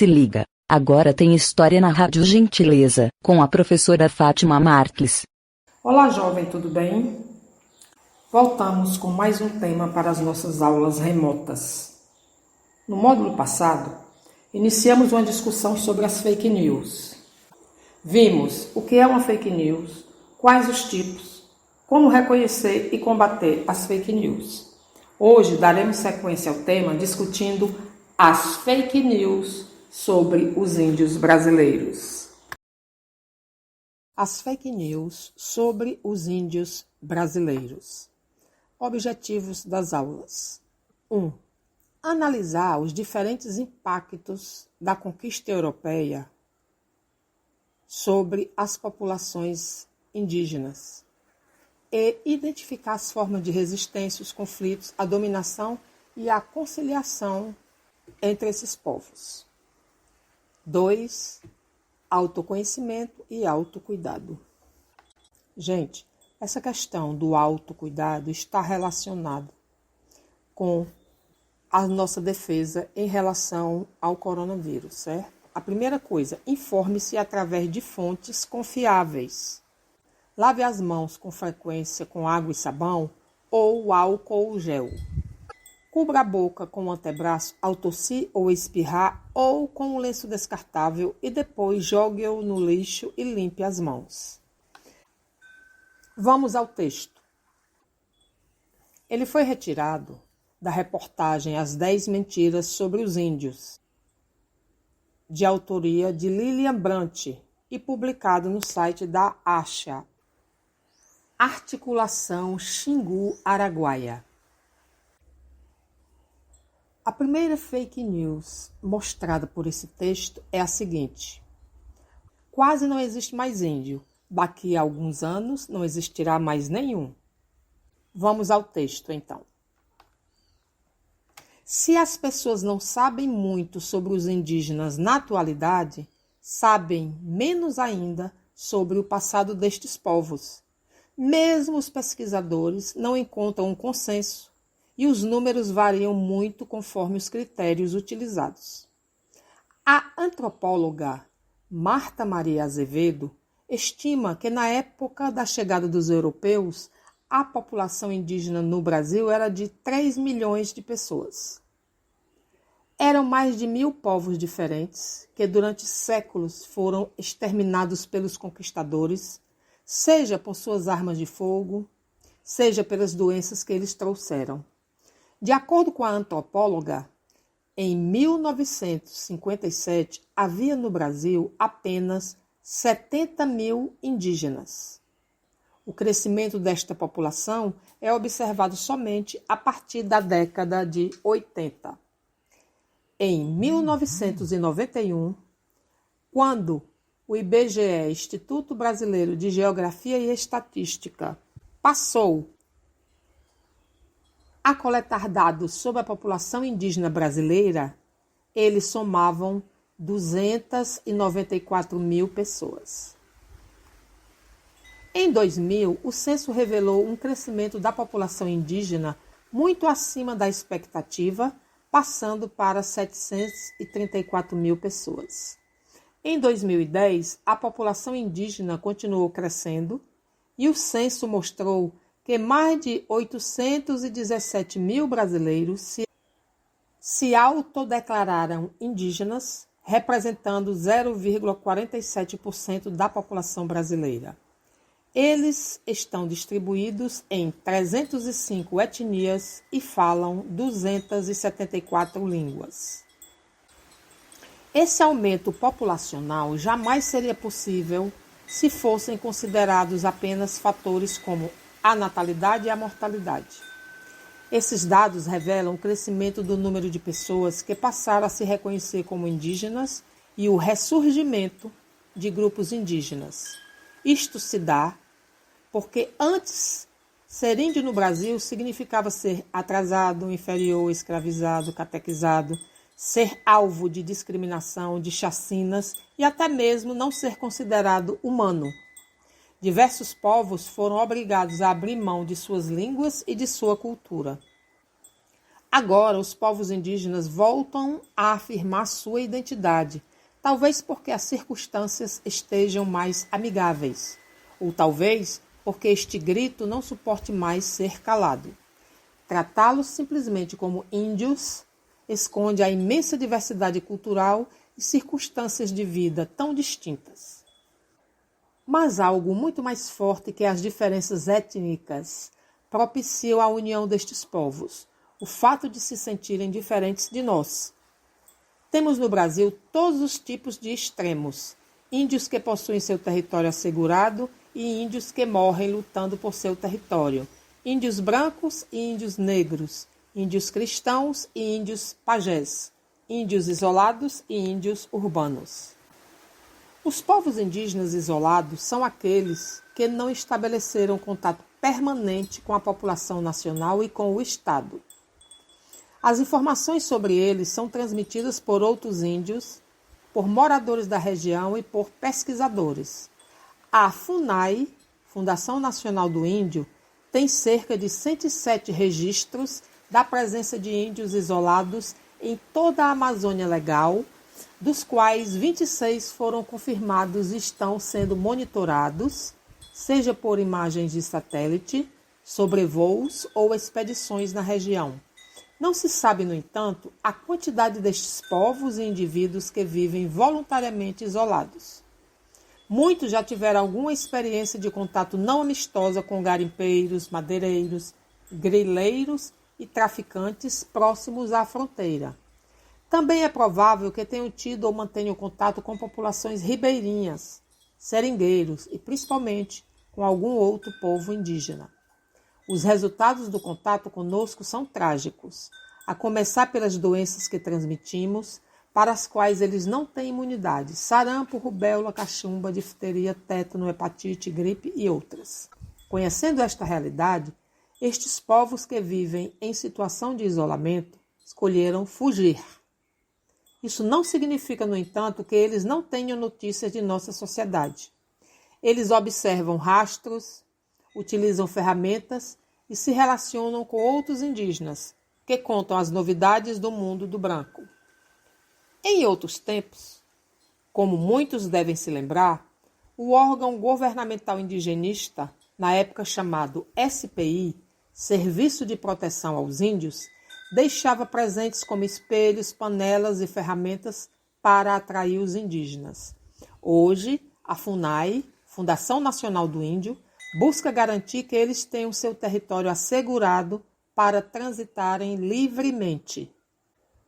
Se liga, agora tem história na Rádio Gentileza, com a professora Fátima Marques. Olá, jovem, tudo bem? Voltamos com mais um tema para as nossas aulas remotas. No módulo passado, iniciamos uma discussão sobre as fake news. Vimos o que é uma fake news, quais os tipos, como reconhecer e combater as fake news. Hoje daremos sequência ao tema discutindo as fake news sobre os índios brasileiros. As fake news sobre os índios brasileiros. Objetivos das aulas. 1. Analisar os diferentes impactos da conquista europeia sobre as populações indígenas e identificar as formas de resistência, os conflitos, a dominação e a conciliação entre esses povos. 2. Autoconhecimento e autocuidado. Gente, essa questão do autocuidado está relacionada com a nossa defesa em relação ao coronavírus, certo? A primeira coisa, informe-se através de fontes confiáveis. Lave as mãos com frequência com água e sabão ou álcool gel. Cubra a boca com o antebraço ao tossir ou espirrar ou com um lenço descartável e depois jogue-o no lixo e limpe as mãos. Vamos ao texto. Ele foi retirado da reportagem As 10 Mentiras sobre os Índios, de autoria de Lilian Brant e publicado no site da ASHA, Articulação Xingu Araguaia. A primeira fake news mostrada por esse texto é a seguinte: quase não existe mais índio. Daqui a alguns anos não existirá mais nenhum. Vamos ao texto, então. Se as pessoas não sabem muito sobre os indígenas na atualidade, sabem menos ainda sobre o passado destes povos. Mesmo os pesquisadores não encontram um consenso e os números variam muito conforme os critérios utilizados. A antropóloga Marta Maria Azevedo estima que na época da chegada dos europeus, a população indígena no Brasil era de 3 milhões de pessoas. Eram mais de 1.000 povos diferentes que durante séculos foram exterminados pelos conquistadores, seja por suas armas de fogo, seja pelas doenças que eles trouxeram. De acordo com a antropóloga, em 1957 havia no Brasil apenas 70.000 indígenas. O crescimento desta população é observado somente a partir da década de 80. Em 1991, quando o IBGE, Instituto Brasileiro de Geografia e Estatística, passou a coletar dados sobre a população indígena brasileira, eles somavam 294.000 pessoas. Em 2000, o censo revelou um crescimento da população indígena muito acima da expectativa, passando para 734.000 pessoas. Em 2010, a população indígena continuou crescendo e o censo mostrou que mais de 817.000 brasileiros se autodeclararam indígenas, representando 0,47% da população brasileira. Eles estão distribuídos em 305 etnias e falam 274 línguas. Esse aumento populacional jamais seria possível se fossem considerados apenas fatores como a natalidade e a mortalidade. Esses dados revelam o crescimento do número de pessoas que passaram a se reconhecer como indígenas e o ressurgimento de grupos indígenas. Isto se dá porque antes, ser índio no Brasil significava ser atrasado, inferior, escravizado, catequizado, ser alvo de discriminação, de chacinas e até mesmo não ser considerado humano. Diversos povos foram obrigados a abrir mão de suas línguas e de sua cultura. Agora, os povos indígenas voltam a afirmar sua identidade, talvez porque as circunstâncias estejam mais amigáveis, ou talvez porque este grito não suporte mais ser calado. Tratá-los simplesmente como índios esconde a imensa diversidade cultural e circunstâncias de vida tão distintas. Mas algo muito mais forte que as diferenças étnicas propiciam a união destes povos, o fato de se sentirem diferentes de nós. Temos no Brasil todos os tipos de extremos, índios que possuem seu território assegurado e índios que morrem lutando por seu território, índios brancos e índios negros, índios cristãos e índios pajés, índios isolados e índios urbanos. Os povos indígenas isolados são aqueles que não estabeleceram contato permanente com a população nacional e com o Estado. As informações sobre eles são transmitidas por outros índios, por moradores da região e por pesquisadores. A FUNAI, Fundação Nacional do Índio, tem cerca de 107 registros da presença de índios isolados em toda a Amazônia Legal, dos quais 26 foram confirmados e estão sendo monitorados, seja por imagens de satélite, sobrevoos ou expedições na região. Não se sabe, no entanto, a quantidade destes povos e indivíduos que vivem voluntariamente isolados. Muitos já tiveram alguma experiência de contato não amistosa com garimpeiros, madeireiros, grileiros e traficantes próximos à fronteira. Também é provável que tenham tido ou mantenham contato com populações ribeirinhas, seringueiros e principalmente com algum outro povo indígena. Os resultados do contato conosco são trágicos, a começar pelas doenças que transmitimos, para as quais eles não têm imunidade: sarampo, rubéola, cachumba, difteria, tétano, hepatite, gripe e outras. Conhecendo esta realidade, estes povos que vivem em situação de isolamento escolheram fugir. Isso não significa, no entanto, que eles não tenham notícias de nossa sociedade. Eles observam rastros, utilizam ferramentas e se relacionam com outros indígenas, que contam as novidades do mundo do branco. Em outros tempos, como muitos devem se lembrar, o órgão governamental indigenista, na época chamado SPI, Serviço de Proteção aos Índios, deixava presentes como espelhos, panelas e ferramentas para atrair os indígenas. Hoje, a FUNAI, Fundação Nacional do Índio, busca garantir que eles tenham seu território assegurado para transitarem livremente.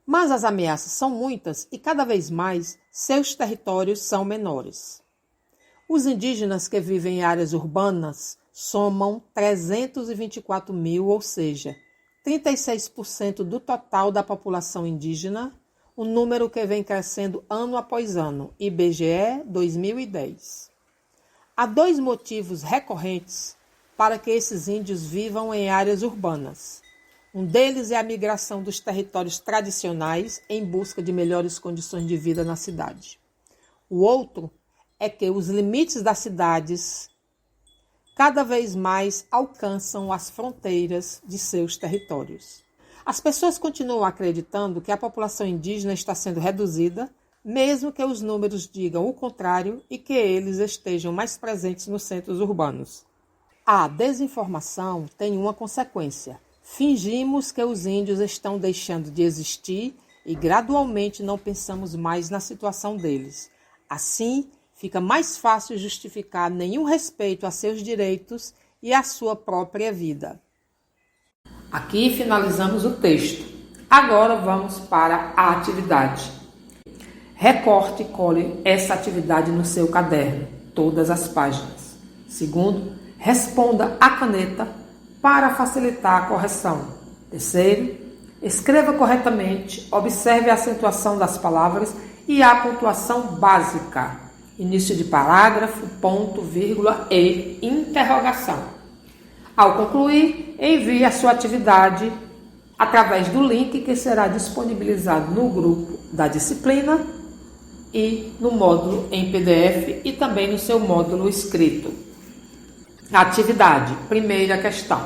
Mas as ameaças são muitas e cada vez mais seus territórios são menores. Os indígenas que vivem em áreas urbanas somam 324 mil, ou seja, 36% do total da população indígena, um número que vem crescendo ano após ano, IBGE 2010. Há dois motivos recorrentes para que esses índios vivam em áreas urbanas. Um deles é a migração dos territórios tradicionais em busca de melhores condições de vida na cidade. O outro é que os limites das cidades cada vez mais alcançam as fronteiras de seus territórios. As pessoas continuam acreditando que a população indígena está sendo reduzida, mesmo que os números digam o contrário e que eles estejam mais presentes nos centros urbanos. A desinformação tem uma consequência. Fingimos que os índios estão deixando de existir e gradualmente não pensamos mais na situação deles. Assim, fica mais fácil justificar nenhum respeito a seus direitos e à sua própria vida. Aqui finalizamos o texto. Agora vamos para a atividade. Recorte e cole essa atividade no seu caderno, todas as páginas. Segundo, responda à caneta para facilitar a correção. Terceiro, escreva corretamente, observe a acentuação das palavras e a pontuação básica. Início de parágrafo, ponto, vírgula e interrogação. Ao concluir, envie a sua atividade através do link que será disponibilizado no grupo da disciplina e no módulo em PDF e também no seu módulo escrito. Atividade. Primeira questão.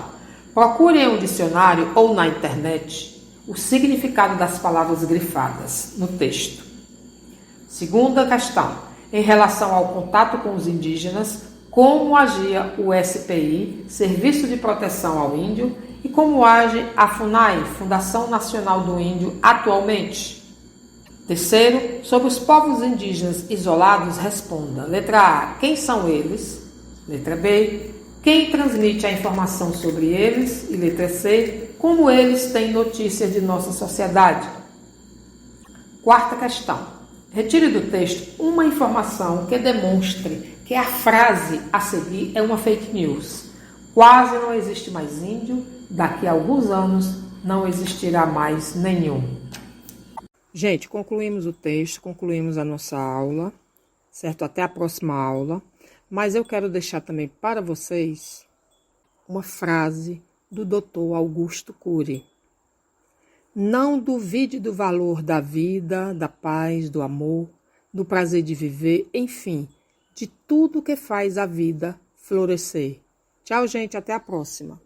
Procure em um dicionário ou na internet o significado das palavras grifadas no texto. Segunda questão, em relação ao contato com os indígenas, como agia o SPI, Serviço de Proteção ao Índio, e como age a FUNAI, Fundação Nacional do Índio, atualmente? Terceiro, sobre os povos indígenas isolados, responda. Letra A, quem são eles? Letra B, quem transmite a informação sobre eles? E letra C, como eles têm notícia de nossa sociedade? Quarta questão, retire do texto uma informação que demonstre que a frase a seguir é uma fake news. Quase não existe mais índio, daqui a alguns anos não existirá mais nenhum. Gente, concluímos o texto, concluímos a nossa aula, certo? Até a próxima aula. Mas eu quero deixar também para vocês uma frase do Dr. Augusto Cury. Não duvide do valor da vida, da paz, do amor, do prazer de viver, enfim, de tudo que faz a vida florescer. Tchau, gente, até a próxima.